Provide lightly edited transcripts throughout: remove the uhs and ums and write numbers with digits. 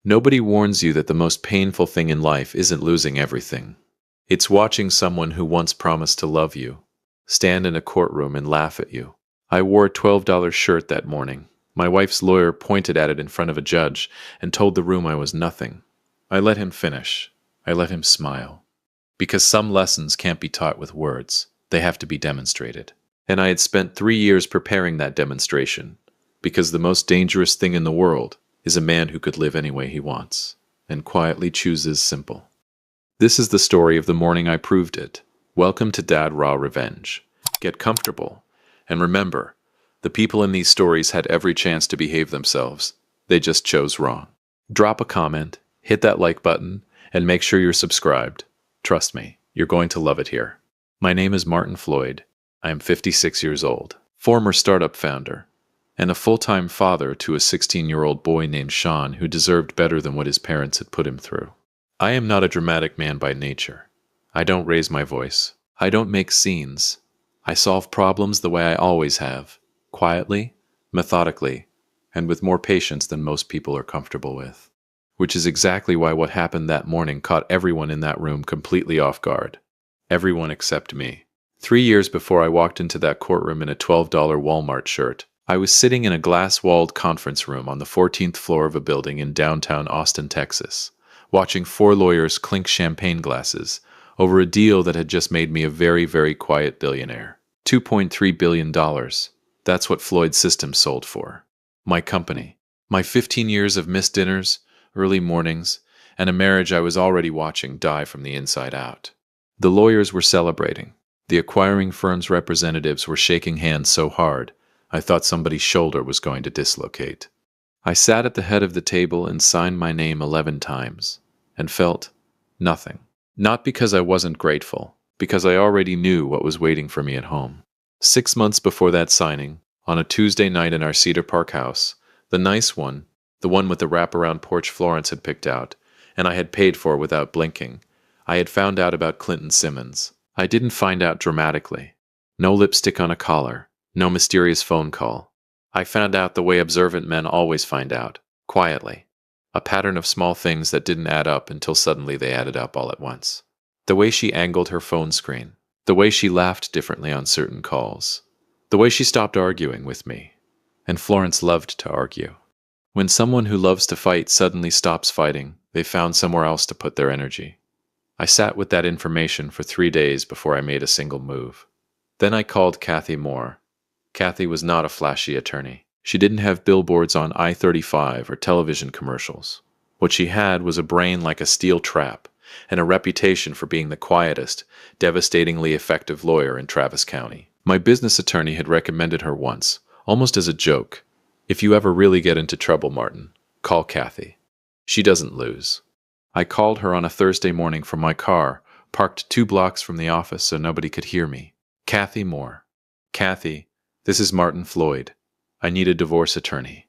Nobody warns you that the most painful thing in life isn't losing everything. It's watching someone who once promised to love you stand in a courtroom and laugh at you. I wore a $12 shirt that morning. My wife's lawyer pointed at it in front of a judge and told the room I was nothing. I let him finish. I let him smile. Because some lessons can't be taught with words. They have to be demonstrated. And I had spent 3 years preparing that demonstration. Because the most dangerous thing in the world is a man who could live any way he wants and quietly chooses simple. This is the story of the morning I proved it. Welcome to Dad Raw Revenge. Get comfortable. And remember, the people in these stories had every chance to behave themselves. They just chose wrong. Drop a comment, hit that like button, and make sure you're subscribed. Trust me, you're going to love it here. My name is Martin Floyd. I am 56 years old, former startup founder, and a full-time father to a 16-year-old boy named Sean who deserved better than what his parents had put him through. I am not a dramatic man by nature. I don't raise my voice. I don't make scenes. I solve problems the way I always have, quietly, methodically, and with more patience than most people are comfortable with. Which is exactly why what happened that morning caught everyone in that room completely off guard. Everyone except me. 3 years before I walked into that courtroom in a $12 Walmart shirt, I was sitting in a glass-walled conference room on the 14th floor of a building in downtown Austin, Texas, watching 4 lawyers clink champagne glasses over a deal that had just made me a very, very quiet billionaire. $2.3 billion. That's what Floyd Systems sold for. My company. My 15 years of missed dinners, early mornings, and a marriage I was already watching die from the inside out. The lawyers were celebrating. The acquiring firm's representatives were shaking hands so hard, I thought somebody's shoulder was going to dislocate. I sat at the head of the table and signed my name 11 times, and felt nothing. Not because I wasn't grateful, because I already knew what was waiting for me at home. 6 months before that signing, on a Tuesday night in our Cedar Park house, the nice one, the one with the wraparound porch Florence had picked out, and I had paid for without blinking, I had found out about Clinton Simmons. I didn't find out dramatically. No lipstick on a collar. No mysterious phone call. I found out the way observant men always find out, quietly. A pattern of small things that didn't add up until suddenly they added up all at once. The way she angled her phone screen. The way she laughed differently on certain calls. The way she stopped arguing with me. And Florence loved to argue. When someone who loves to fight suddenly stops fighting, they found somewhere else to put their energy. I sat with that information for 3 days before I made a single move. Then I called Kathy Moore. Kathy was not a flashy attorney. She didn't have billboards on I-35 or television commercials. What she had was a brain like a steel trap and a reputation for being the quietest, devastatingly effective lawyer in Travis County. My business attorney had recommended her once, almost as a joke. If you ever really get into trouble, Martin, call Kathy. She doesn't lose. I called her on a Thursday morning from my car, parked 2 blocks from the office so nobody could hear me. Kathy Moore. Kathy, this is Martin Floyd. I need a divorce attorney.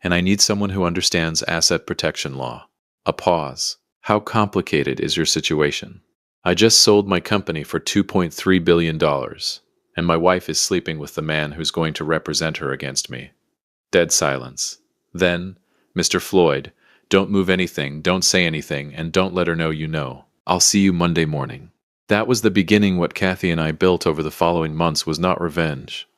And I need someone who understands asset protection law. A pause. How complicated is your situation? I just sold my company for $2.3 billion, and my wife is sleeping with the man who's going to represent her against me. Dead silence. Then, Mr. Floyd, don't move anything, don't say anything, and don't let her know you know. I'll see you Monday morning. That was the beginning. What Kathy and I built over the following months was not revenge.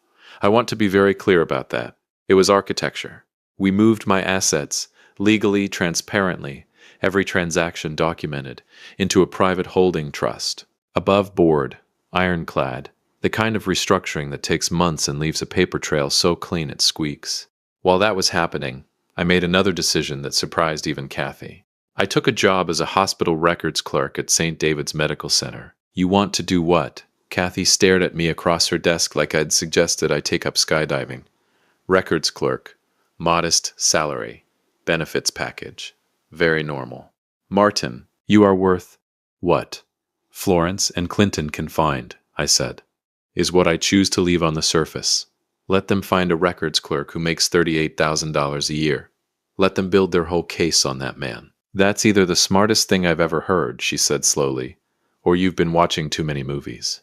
I want to be very clear about that. It was architecture. We moved my assets, legally, transparently, every transaction documented, into a private holding trust. Above board, ironclad, the kind of restructuring that takes months and leaves a paper trail so clean it squeaks. While that was happening, I made another decision that surprised even Kathy. I took a job as a hospital records clerk at St. David's Medical Center. You want to do what? Kathy stared at me across her desk like I'd suggested I take up skydiving. Records clerk. Modest salary. Benefits package. Very normal. Martin, you are worth... What? Florence and Clinton can find, I said, is what I choose to leave on the surface. Let them find a records clerk who makes $38,000 a year. Let them build their whole case on that man. That's either the smartest thing I've ever heard, she said slowly, or you've been watching too many movies.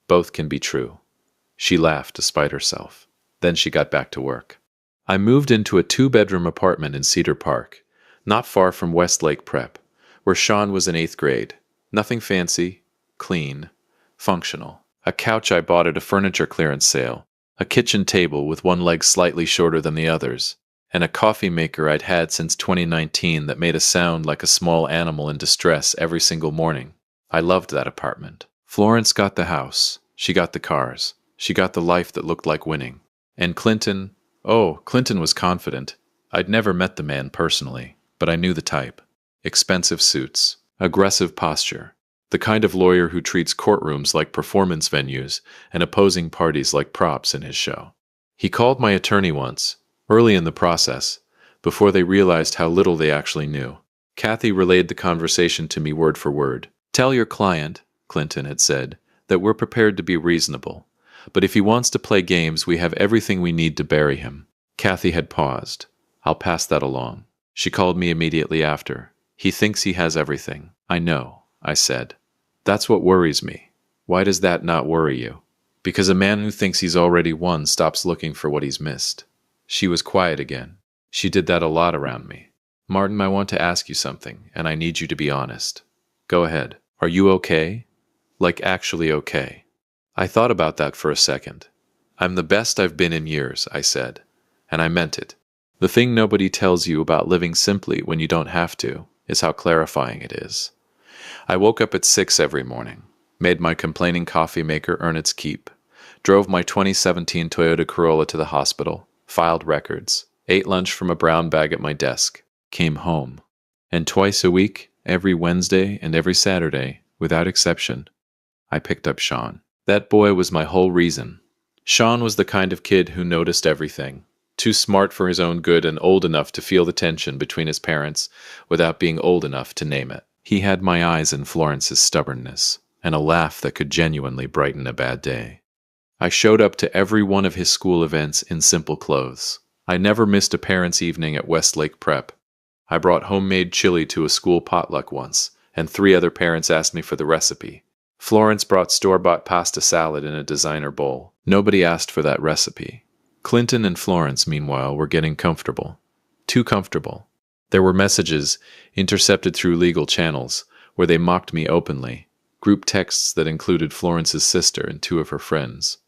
Both can be true. She laughed despite herself. Then she got back to work. I moved into a 2-bedroom apartment in Cedar Park, not far from Westlake Prep, where Sean was in 8th grade. Nothing fancy, clean, functional. A couch I bought at a furniture clearance sale, a kitchen table with one leg slightly shorter than the others, and a coffee maker I'd had since 2019 that made a sound like a small animal in distress every single morning. I loved that apartment. Florence got the house. She got the cars. She got the life that looked like winning. And Clinton, oh, Clinton was confident. I'd never met the man personally, but I knew the type. Expensive suits, aggressive posture, the kind of lawyer who treats courtrooms like performance venues and opposing parties like props in his show. He called my attorney once, early in the process, before they realized how little they actually knew. Kathy relayed the conversation to me word for word. "Tell your client," Clinton had said, "that we're prepared to be reasonable. But if he wants to play games, we have everything we need to bury him." Kathy had paused. "I'll pass that along." She called me immediately after. "He thinks he has everything." "I know," I said. "That's what worries me." "Why does that not worry you?" "Because a man who thinks he's already won stops looking for what he's missed." She was quiet again. She did that a lot around me. "Martin, I want to ask you something, and I need you to be honest." "Go ahead." "Are you okay? Like actually okay?" I thought about that for a second. "I'm the best I've been in years," I said. And I meant it. The thing nobody tells you about living simply when you don't have to is how clarifying it is. I woke up at 6 every morning, made my complaining coffee maker earn its keep, drove my 2017 Toyota Corolla to the hospital, filed records, ate lunch from a brown bag at my desk, came home. And twice a week, every Wednesday and every Saturday, without exception, I picked up Sean. That boy was my whole reason. Sean was the kind of kid who noticed everything, too smart for his own good and old enough to feel the tension between his parents without being old enough to name it. He had my eyes in Florence's stubbornness, and a laugh that could genuinely brighten a bad day. I showed up to every one of his school events in simple clothes. I never missed a parents' evening at Westlake Prep. I brought homemade chili to a school potluck once, and 3 other parents asked me for the recipe. Florence brought store-bought pasta salad in a designer bowl. Nobody asked for that recipe. Clinton and Florence, meanwhile, were getting comfortable. Too comfortable. There were messages, intercepted through legal channels, where they mocked me openly, group texts that included Florence's sister and 2 of her friends.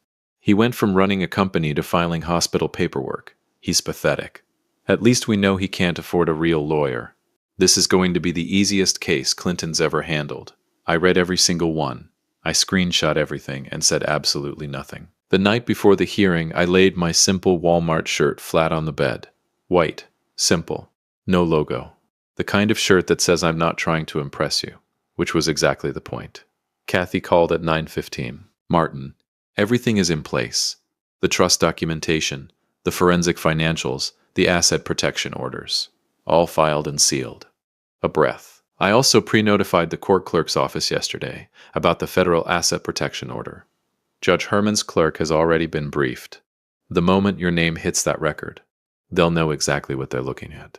"He went from running a company to filing hospital paperwork. He's pathetic. At least we know he can't afford a real lawyer. This is going to be the easiest case Clinton's ever handled." I read every single one. I screenshot everything and said absolutely nothing. The night before the hearing, I laid my simple Walmart shirt flat on the bed. White. Simple. No logo. The kind of shirt that says I'm not trying to impress you, which was exactly the point. Kathy called at 9:15. "Martin, everything is in place. The trust documentation, the forensic financials, the asset protection orders. All filed and sealed." A breath. "I also pre-notified the court clerk's office yesterday about the federal asset protection order. Judge Herman's clerk has already been briefed. The moment your name hits that record, they'll know exactly what they're looking at."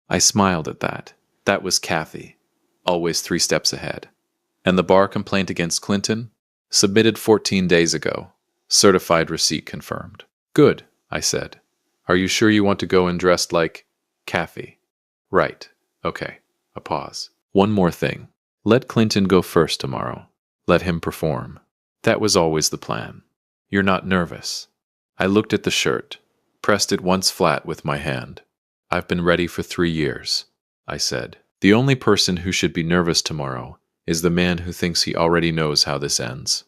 I smiled at that. That was Kathy, always 3 steps ahead. "And the bar complaint against Clinton? Submitted 14 days ago. Certified receipt confirmed." "Good," I said. "Are you sure you want to go in dressed like Kathy?" "Right. Okay." A pause. "One more thing. Let Clinton go first tomorrow. Let him perform." That was always the plan. "You're not nervous?" I looked at the shirt, pressed it once flat with my hand. "I've been ready for 3 years," I said. "The only person who should be nervous tomorrow is the man who thinks he already knows how this ends."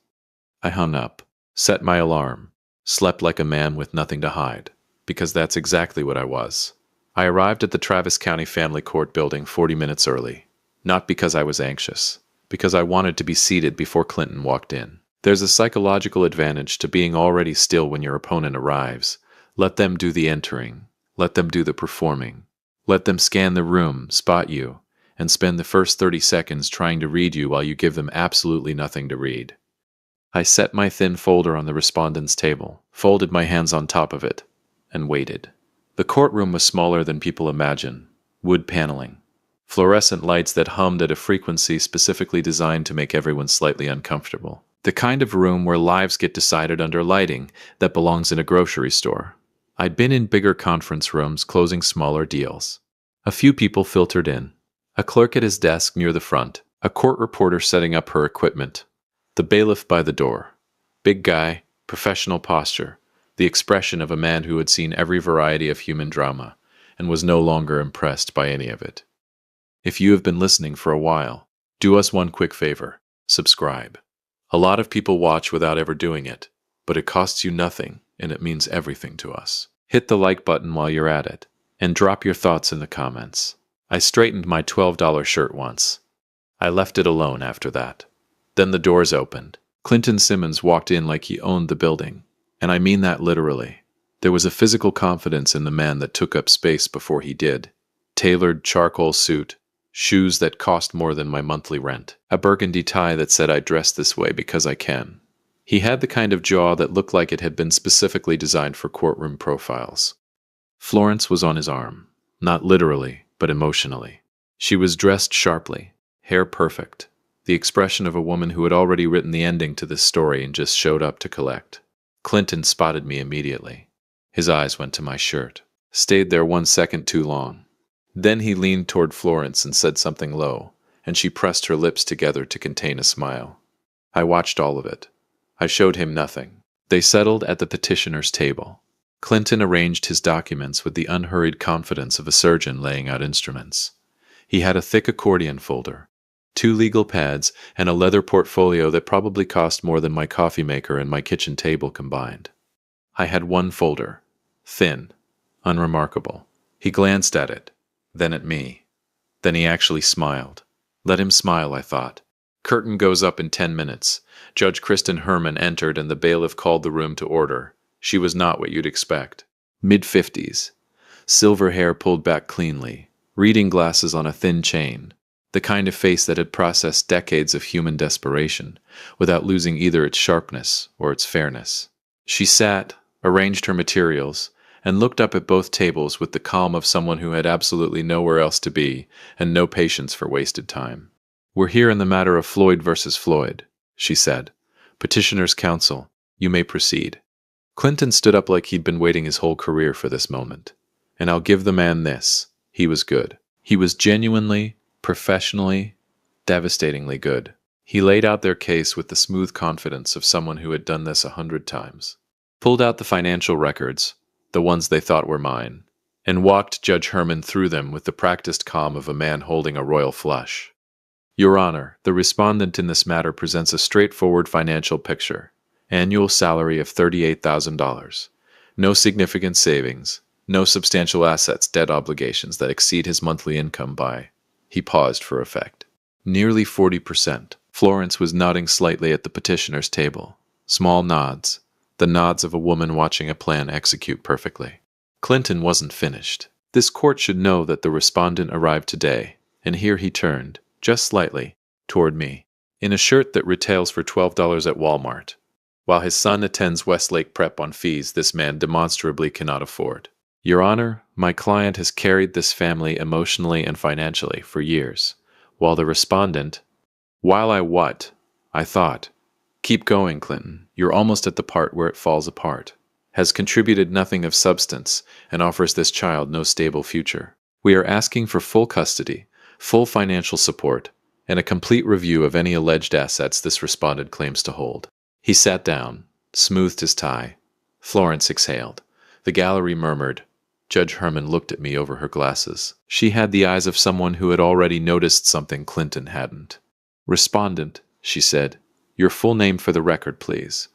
I hung up, set my alarm, slept like a man with nothing to hide, because that's exactly what I was. I arrived at the Travis County Family Court building 40 minutes early, not because I was anxious, because I wanted to be seated before Clinton walked in. There's a psychological advantage to being already still when your opponent arrives. Let them do the entering. Let them do the performing. Let them scan the room, spot you, and spend the first 30 seconds trying to read you while you give them absolutely nothing to read. I set my thin folder on the respondent's table, folded my hands on top of it, and waited. The courtroom was smaller than people imagine. Wood paneling. Fluorescent lights that hummed at a frequency specifically designed to make everyone slightly uncomfortable. The kind of room where lives get decided under lighting that belongs in a grocery store. I'd been in bigger conference rooms closing smaller deals. A few people filtered in. A clerk at his desk near the front, a court reporter setting up her equipment, the bailiff by the door. Big guy, professional posture, the expression of a man who had seen every variety of human drama and was no longer impressed by any of it. If you have been listening for a while, do us one quick favor: subscribe. A lot of people watch without ever doing it, but it costs you nothing and it means everything to us. Hit the like button while you're at it, and drop your thoughts in the comments. I straightened my $12 shirt once. I left it alone after that. Then the doors opened. Clinton Simmons walked in like he owned the building, and I mean that literally. There was a physical confidence in the man that took up space before he did. Tailored charcoal suit, shoes that cost more than my monthly rent, a burgundy tie that said I dress this way because I can. He had the kind of jaw that looked like it had been specifically designed for courtroom profiles. Florence was on his arm, not literally, but emotionally. She was dressed sharply, hair perfect, the expression of a woman who had already written the ending to this story and just showed up to collect. Clinton spotted me immediately. His eyes went to my shirt, stayed there 1 second too long. Then he leaned toward Florence and said something low, and she pressed her lips together to contain a smile. I watched all of it. I showed him nothing. They settled at the petitioner's table. Clinton arranged his documents with the unhurried confidence of a surgeon laying out instruments. He had a thick accordion folder, 2 legal pads, and a leather portfolio that probably cost more than my coffee maker and my kitchen table combined. I had 1 folder, thin, unremarkable. He glanced at it, then at me. Then he actually smiled. Let him smile, I thought. Curtain goes up in 10 minutes. Judge Kristen Herman entered and the bailiff called the room to order. She was not what you'd expect. Mid-50s. Silver hair pulled back cleanly. Reading glasses on a thin chain. The kind of face that had processed decades of human desperation, without losing either its sharpness or its fairness. She sat, arranged her materials, and looked up at both tables with the calm of someone who had absolutely nowhere else to be and no patience for wasted time. "We're here in the matter of Floyd versus Floyd," she said. "Petitioner's counsel, you may proceed." Clinton stood up like he'd been waiting his whole career for this moment. And I'll give the man this: he was good. He was genuinely, professionally, devastatingly good. He laid out their case with the smooth confidence of someone who had done this 100 times. Pulled out the financial records, the ones they thought were mine, and walked Judge Herman through them with the practiced calm of a man holding a royal flush. "Your Honor, the respondent in this matter presents a straightforward financial picture. Annual salary of $38,000. No significant savings. No substantial assets, debt obligations that exceed his monthly income by..." He paused for effect. "Nearly 40%. Florence was nodding slightly at the petitioner's table. Small nods. The nods of a woman watching a plan execute perfectly. Clinton wasn't finished. This court should know that the respondent arrived today, and here he turned, just slightly, toward me, in a shirt that retails for $12 at Walmart. While his son attends Westlake Prep on fees this man demonstrably cannot afford. "Your Honor, my client has carried this family emotionally and financially for years, while the respondent..." "While I what?" I thought. "Keep going, Clinton. You're almost at the part where it falls apart. Has contributed nothing of substance and offers this child no stable future. We are asking for full custody, full financial support, and a complete review of any alleged assets this respondent claims to hold." He sat down, smoothed his tie. Florence exhaled. The gallery murmured. Judge Herman looked at me over her glasses. She had the eyes of someone who had already noticed something Clinton hadn't. "Respondent," she said, "your full name for the record, please."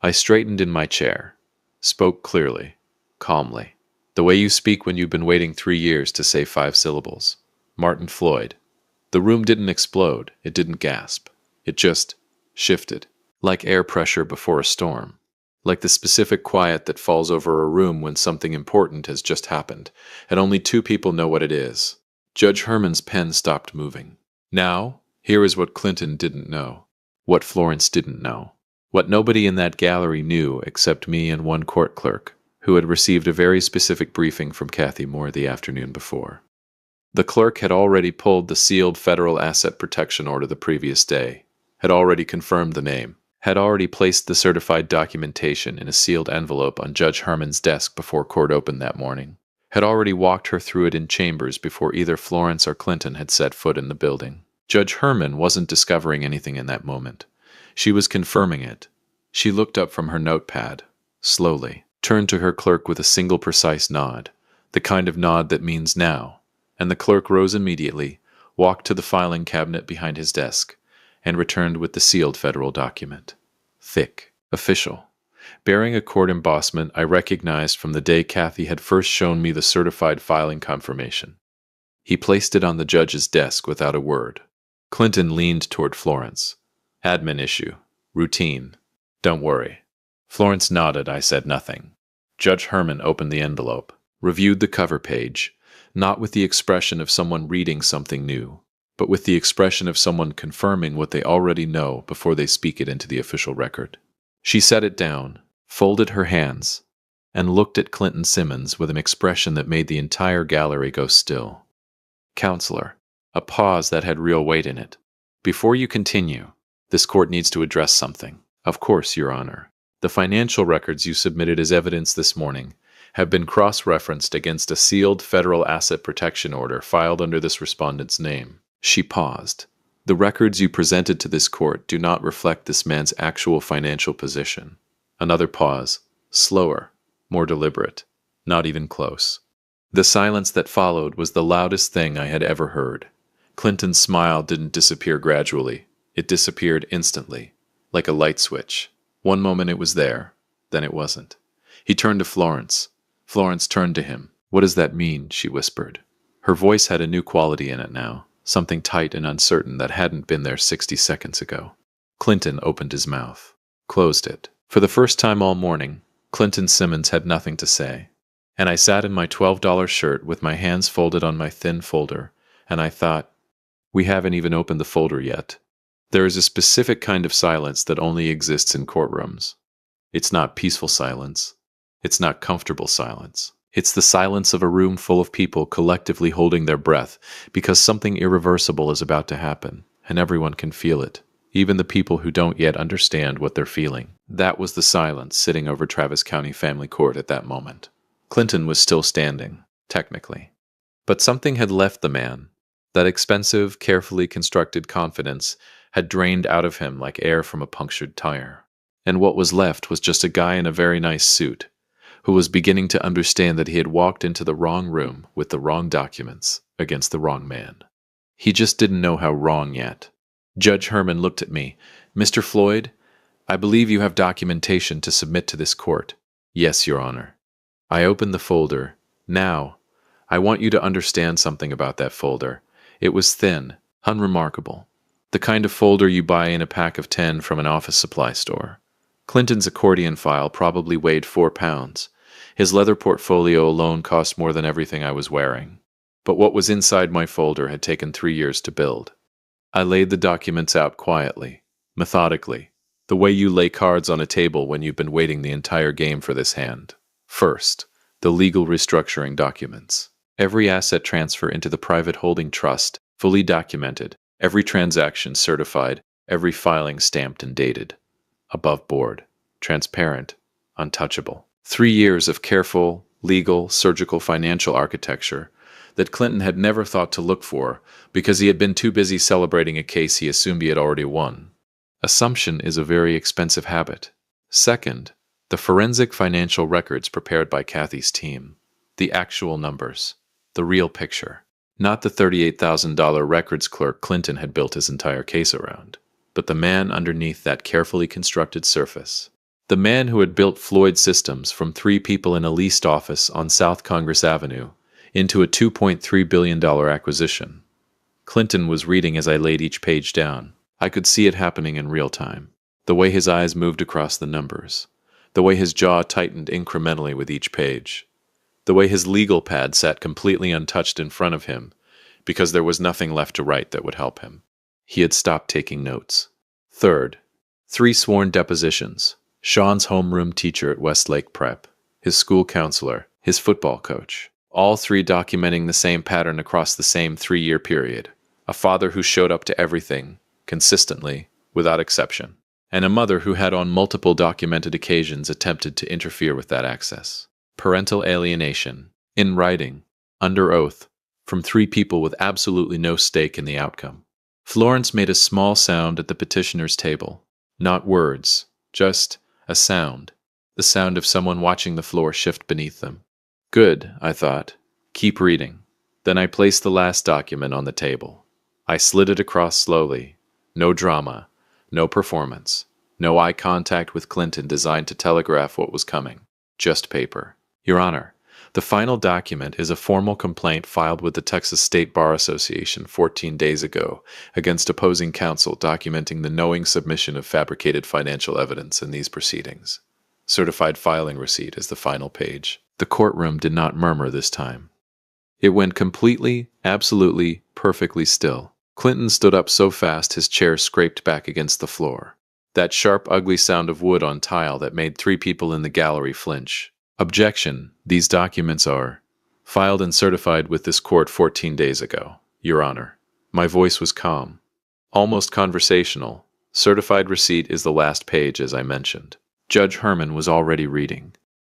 I straightened in my chair, spoke clearly, calmly, the way you speak when you've been waiting 3 years to say 5 syllables. "Martin Floyd." The room didn't explode, it didn't gasp. It just shifted, like air pressure before a storm. Like the specific quiet that falls over a room when something important has just happened, and only 2 people know what it is. Judge Herman's pen stopped moving. Now, here is what Clinton didn't know. What Florence didn't know. What nobody in that gallery knew except me and 1 court clerk, who had received a very specific briefing from Kathy Moore the afternoon before. The clerk had already pulled the sealed federal asset protection order the previous day, had already confirmed the name, had already placed the certified documentation in a sealed envelope on Judge Herman's desk before court opened that morning. had already walked her through it in chambers before either Florence or Clinton had set foot in the building. Judge Herman wasn't discovering anything in that moment. She was confirming it. She looked up from her notepad, slowly, turned to her clerk with a single precise nod, the kind of nod that means now, and the clerk rose immediately, walked to the filing cabinet behind his desk, and returned with the sealed federal document. Thick, official, bearing a court embossment I recognized from the day Kathy had first shown me the certified filing confirmation. He placed it on the judge's desk without a word. Clinton leaned toward Florence. Admin issue. Routine. Don't worry. Florence nodded. I said nothing. Judge Herman opened the envelope, reviewed the cover page, not with the expression of someone reading something new, but with the expression of someone confirming what they already know before they speak it into the official record. She set it down, folded her hands, and looked at Clinton Simmons with an expression that made the entire gallery go still. Counselor, a pause that had real weight in it. Before you continue, this court needs to address something. Of course, Your Honor. The financial records you submitted as evidence this morning have been cross-referenced against a sealed federal asset protection order filed under this respondent's name. She paused. The records you presented to this court do not reflect this man's actual financial position. Another pause. Slower, more deliberate. Not even close. The silence that followed was the loudest thing I had ever heard. Clinton's smile didn't disappear gradually. It disappeared instantly, like a light switch. One moment it was there, then it wasn't. He turned to Florence. Florence turned to him. What does that mean? She whispered. Her voice had a new quality in it now, something tight and uncertain that hadn't been there 60 seconds ago. Clinton opened his mouth, closed it. For the first time all morning, Clinton Simmons had nothing to say. And I sat in my $12 shirt with my hands folded on my thin folder, and I thought, we haven't even opened the folder yet. There is a specific kind of silence that only exists in courtrooms. It's not peaceful silence. It's not comfortable silence. It's the silence of a room full of people collectively holding their breath because something irreversible is about to happen, and everyone can feel it, even the people who don't yet understand what they're feeling. That was the silence sitting over Travis County Family Court at that moment. Clinton was still standing, technically. But something had left the man. That expensive, carefully constructed confidence had drained out of him like air from a punctured tire. And what was left was just a guy in a very nice suit, who was beginning to understand that he had walked into the wrong room with the wrong documents against the wrong man. He just didn't know how wrong yet. Judge Herman looked at me. Mr. Floyd, I believe you have documentation to submit to this court. Yes, Your Honor. I opened the folder. Now, I want you to understand something about that folder. It was thin, unremarkable. The kind of folder you buy in a pack of 10 from an office supply store. Clinton's accordion file probably weighed 4 pounds. His leather portfolio alone cost more than everything I was wearing. But what was inside my folder had taken 3 years to build. I laid the documents out quietly, methodically, the way you lay cards on a table when you've been waiting the entire game for this hand. First, the legal restructuring documents. Every asset transfer into the private holding trust, fully documented, every transaction certified, every filing stamped and dated. Above board, transparent, untouchable. 3 years of careful, legal, surgical financial architecture that Clinton had never thought to look for because he had been too busy celebrating a case he assumed he had already won. Assumption is a very expensive habit. Second, the forensic financial records prepared by Kathy's team. The actual numbers. The real picture. Not the $38,000 records clerk Clinton had built his entire case around, but the man underneath that carefully constructed surface. The man who had built Floyd Systems from 3 people in a leased office on South Congress Avenue into a $2.3 billion acquisition. Clinton was reading as I laid each page down. I could see it happening in real time. The way his eyes moved across the numbers. The way his jaw tightened incrementally with each page. The way his legal pad sat completely untouched in front of him because there was nothing left to write that would help him. He had stopped taking notes. Third, 3 sworn depositions. Sean's homeroom teacher at Westlake Prep, his school counselor, his football coach. All 3 documenting the same pattern across the same 3-year period. A father who showed up to everything, consistently, without exception. And a mother who had on multiple documented occasions attempted to interfere with that access. Parental alienation. In writing, under oath, from 3 people with absolutely no stake in the outcome. Florence made a small sound at the petitioner's table. Not words, just a sound. The sound of someone watching the floor shift beneath them. Good, I thought. Keep reading. Then I placed the last document on the table. I slid it across slowly. No drama, no performance, no eye contact with Clinton designed to telegraph what was coming. Just paper. Your Honor, the final document is a formal complaint filed with the Texas State Bar Association 14 days ago against opposing counsel documenting the knowing submission of fabricated financial evidence in these proceedings. Certified filing receipt is the final page. The courtroom did not murmur this time. It went completely, absolutely, perfectly still. Clinton stood up so fast his chair scraped back against the floor. That sharp, ugly sound of wood on tile that made 3 people in the gallery flinch. Objection. These documents are filed and certified with this court 14 days ago, Your Honor. My voice was calm, almost conversational. Certified receipt is the last page, as I mentioned. Judge Herman was already reading.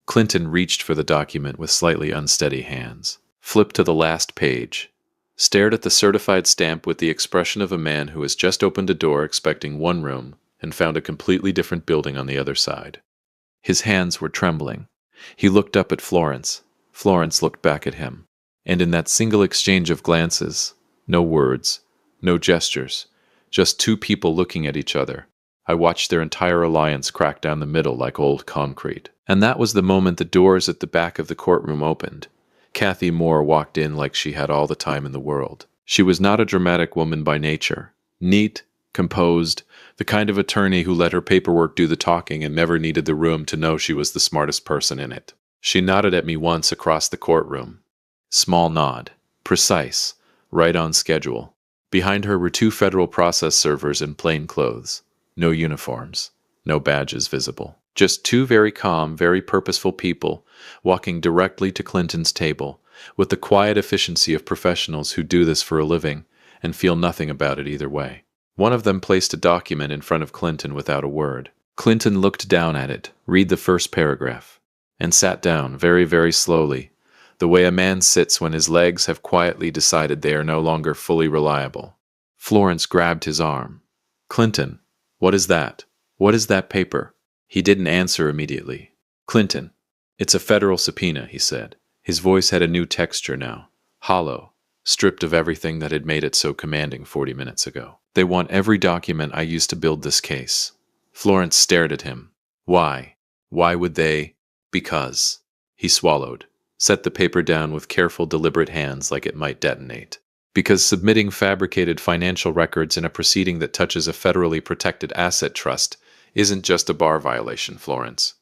Clinton reached for the document with slightly unsteady hands, flipped to the last page, stared at the certified stamp with the expression of a man who has just opened a door expecting one room and found a completely different building on the other side. His hands were trembling. He looked up at Florence. Florence looked back at him. And in that single exchange of glances, no words, no gestures, just 2 people looking at each other, I watched their entire alliance crack down the middle like old concrete. And that was the moment the doors at the back of the courtroom opened. Kathy Moore walked in like she had all the time in the world. She was not a dramatic woman by nature. Neat, composed, the kind of attorney who let her paperwork do the talking and never needed the room to know she was the smartest person in it. She nodded at me once across the courtroom. Small nod. Precise. Right on schedule. Behind her were 2 federal process servers in plain clothes. No uniforms. No badges visible. Just 2 very calm, very purposeful people walking directly to Clinton's table with the quiet efficiency of professionals who do this for a living and feel nothing about it either way. One of them placed a document in front of Clinton without a word. Clinton looked down at it, read the first paragraph, and sat down very, very slowly, the way a man sits when his legs have quietly decided they are no longer fully reliable. Florence grabbed his arm. Clinton, what is that? What is that paper? He didn't answer immediately. Clinton, it's a federal subpoena, he said. His voice had a new texture now, hollow, stripped of everything that had made it so commanding 40 minutes ago. They want every document I used to build this case. Florence stared at him. Why? Why would they? Because. He swallowed, set the paper down with careful, deliberate hands like it might detonate. Because submitting fabricated financial records in a proceeding that touches a federally protected asset trust isn't just a bar violation, Florence.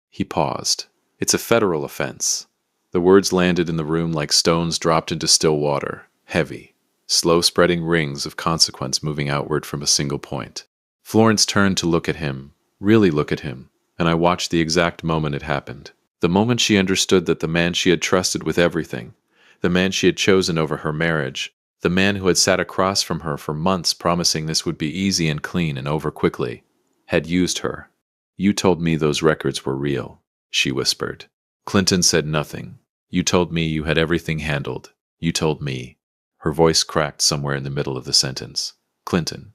He paused. It's a federal offense. The words landed in the room like stones dropped into still water, heavy, slow-spreading rings of consequence moving outward from a single point. Florence turned to look at him, really look at him, and I watched the exact moment it happened. The moment she understood that the man she had trusted with everything, the man she had chosen over her marriage, the man who had sat across from her for months promising this would be easy and clean and over quickly, had used her. You told me those records were real, she whispered. Clinton said nothing. You told me you had everything handled. You told me. Her voice cracked somewhere in the middle of the sentence. Clinton,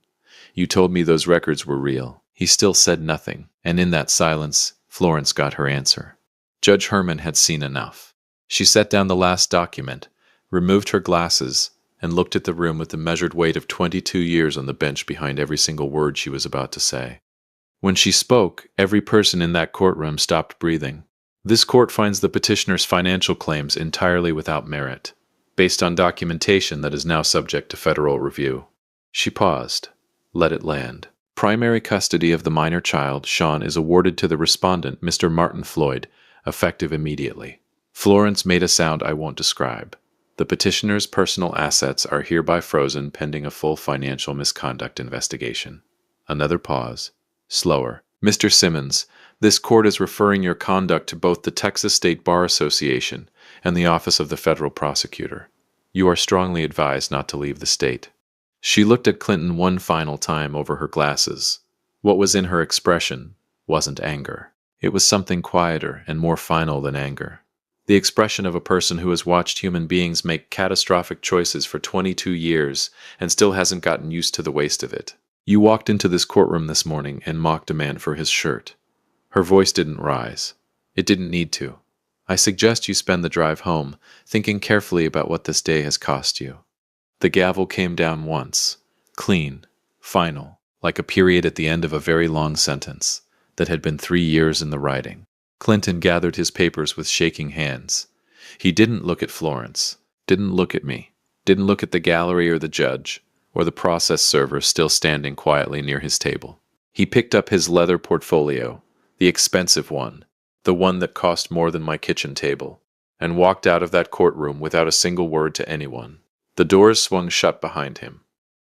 you told me those records were real. He still said nothing, and in that silence, Florence got her answer. Judge Herman had seen enough. She set down the last document, removed her glasses, and looked at the room with the measured weight of 22 years on the bench behind every single word she was about to say. When she spoke, every person in that courtroom stopped breathing. This court finds the petitioner's financial claims entirely without merit, based on documentation that is now subject to federal review. She paused. Let it land. Primary custody of the minor child, Sean, is awarded to the respondent, Mr. Martin Floyd, effective immediately. Florence made a sound I won't describe. The petitioner's personal assets are hereby frozen pending a full financial misconduct investigation. Another pause. Slower. Mr. Simmons, this court is referring your conduct to both the Texas State Bar Association and the Office of the Federal Prosecutor. You are strongly advised not to leave the state. She looked at Clinton one final time over her glasses. What was in her expression wasn't anger. It was something quieter and more final than anger. The expression of a person who has watched human beings make catastrophic choices for 22 years and still hasn't gotten used to the waste of it. You walked into this courtroom this morning and mocked a man for his shirt. Her voice didn't rise. It didn't need to. I suggest you spend the drive home thinking carefully about what this day has cost you. The gavel came down once, clean, final, like a period at the end of a very long sentence that had been 3 years in the writing. Clinton gathered his papers with shaking hands. He didn't look at Florence, didn't look at me, didn't look at the gallery or the judge, or the process server still standing quietly near his table. He picked up his leather portfolio, the expensive one, the one that cost more than my kitchen table, and walked out of that courtroom without a single word to anyone. The doors swung shut behind him.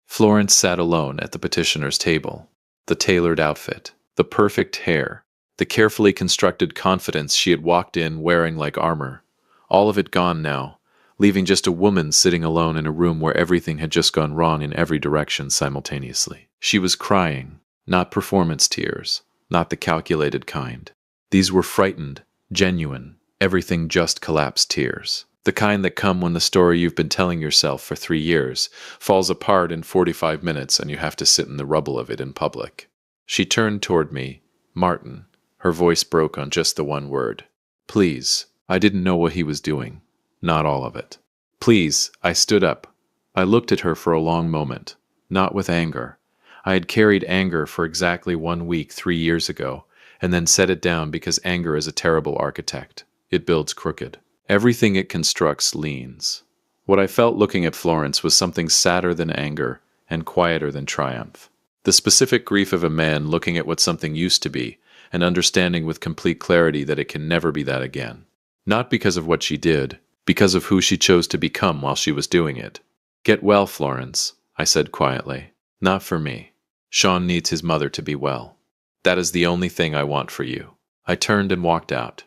Florence sat alone at the petitioner's table. The tailored outfit, the perfect hair, the carefully constructed confidence she had walked in wearing like armor, all of it gone now, leaving just a woman sitting alone in a room where everything had just gone wrong in every direction simultaneously. She was crying, not performance tears, not the calculated kind. These were frightened, genuine, everything just collapsed tears. The kind that come when the story you've been telling yourself for 3 years falls apart in 45 minutes and you have to sit in the rubble of it in public. She turned toward me, Martin. Her voice broke on just the one word. Please. I didn't know what he was doing. Not all of it. Please. I stood up. I looked at her for a long moment. Not with anger. I had carried anger for exactly 1 week 3 years ago, and then set it down because anger is a terrible architect. It builds crooked. Everything it constructs leans. What I felt looking at Florence was something sadder than anger and quieter than triumph. The specific grief of a man looking at what something used to be and understanding with complete clarity that it can never be that again. Not because of what she did, because of who she chose to become while she was doing it. Get well, Florence, I said quietly. Not for me. Sean needs his mother to be well. That is the only thing I want for you. I turned and walked out.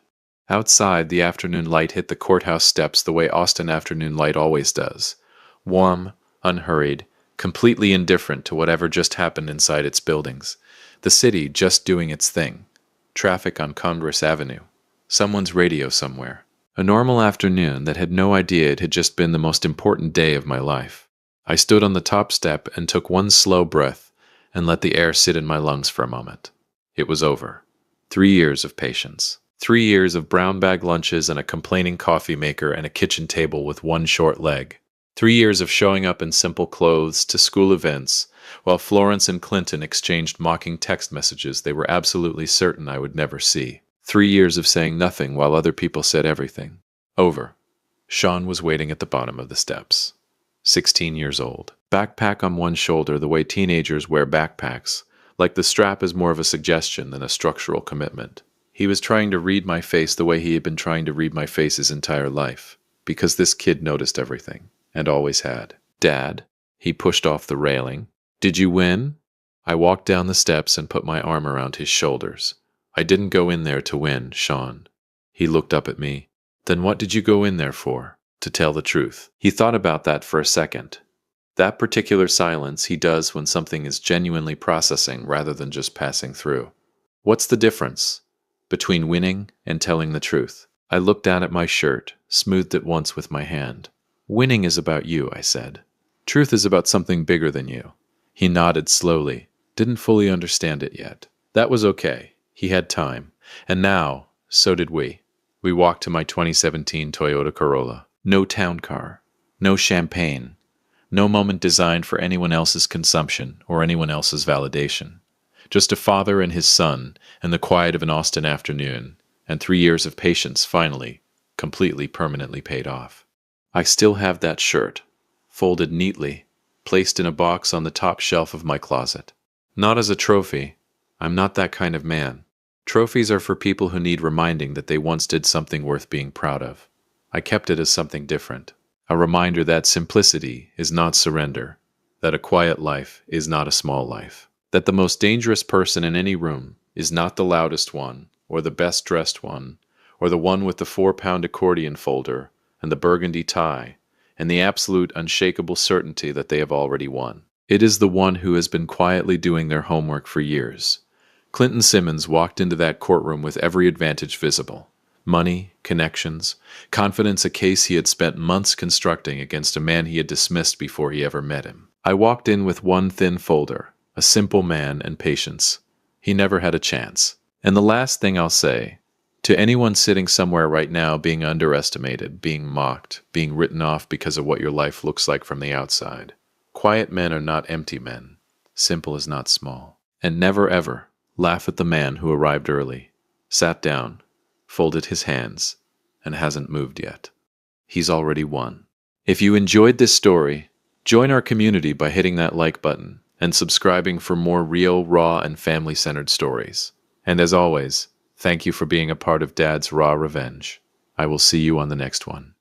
Outside, the afternoon light hit the courthouse steps the way Austin afternoon light always does. Warm, unhurried, completely indifferent to whatever just happened inside its buildings. The city just doing its thing. Traffic on Congress Avenue. Someone's radio somewhere. A normal afternoon that had no idea it had just been the most important day of my life. I stood on the top step and took one slow breath and let the air sit in my lungs for a moment. It was over. 3 years of patience. 3 years of brown bag lunches and a complaining coffee maker and a kitchen table with one short leg. 3 years of showing up in simple clothes to school events, while Florence and Clinton exchanged mocking text messages they were absolutely certain I would never see. 3 years of saying nothing while other people said everything. Over. Sean was waiting at the bottom of the steps. 16 years old. Backpack on one shoulder the way teenagers wear backpacks, like the strap is more of a suggestion than a structural commitment. He was trying to read my face the way he had been trying to read my face his entire life, because this kid noticed everything, and always had. Dad? He pushed off the railing. Did you win? I walked down the steps and put my arm around his shoulders. I didn't go in there to win, Sean. He looked up at me. Then what did you go in there for? To tell the truth. He thought about that for a second. That particular silence he does when something is genuinely processing rather than just passing through. What's the difference between winning and telling the truth? I looked down at my shirt, smoothed it once with my hand. Winning is about you, I said. Truth is about something bigger than you. He nodded slowly, didn't fully understand it yet. That was okay. He had time. And now, so did we. We walked to my 2017 Toyota Corolla. No town car. No champagne. No moment designed for anyone else's consumption or anyone else's validation. Just a father and his son and the quiet of an Austin afternoon, and 3 years of patience finally, completely permanently paid off. I still have that shirt, folded neatly, placed in a box on the top shelf of my closet. Not as a trophy. I'm not that kind of man. Trophies are for people who need reminding that they once did something worth being proud of. I kept it as something different. A reminder that simplicity is not surrender, that a quiet life is not a small life, that the most dangerous person in any room is not the loudest one, or the best dressed one, or the one with the 4-pound accordion folder and the burgundy tie, and the absolute unshakable certainty that they have already won. It is the one who has been quietly doing their homework for years. Clinton Simmons walked into that courtroom with every advantage visible. Money, connections, confidence, a case he had spent months constructing against a man he had dismissed before he ever met him. I walked in with one thin folder, a simple man and patience. He never had a chance. And the last thing I'll say, to anyone sitting somewhere right now being underestimated, being mocked, being written off because of what your life looks like from the outside, quiet men are not empty men. Simple is not small. And never ever laugh at the man who arrived early, sat down, folded his hands, and hasn't moved yet. He's already won. If you enjoyed this story, join our community by hitting that like button and subscribing for more real, raw, and family-centered stories. And as always, thank you for being a part of Dad's Raw Revenge. I will see you on the next one.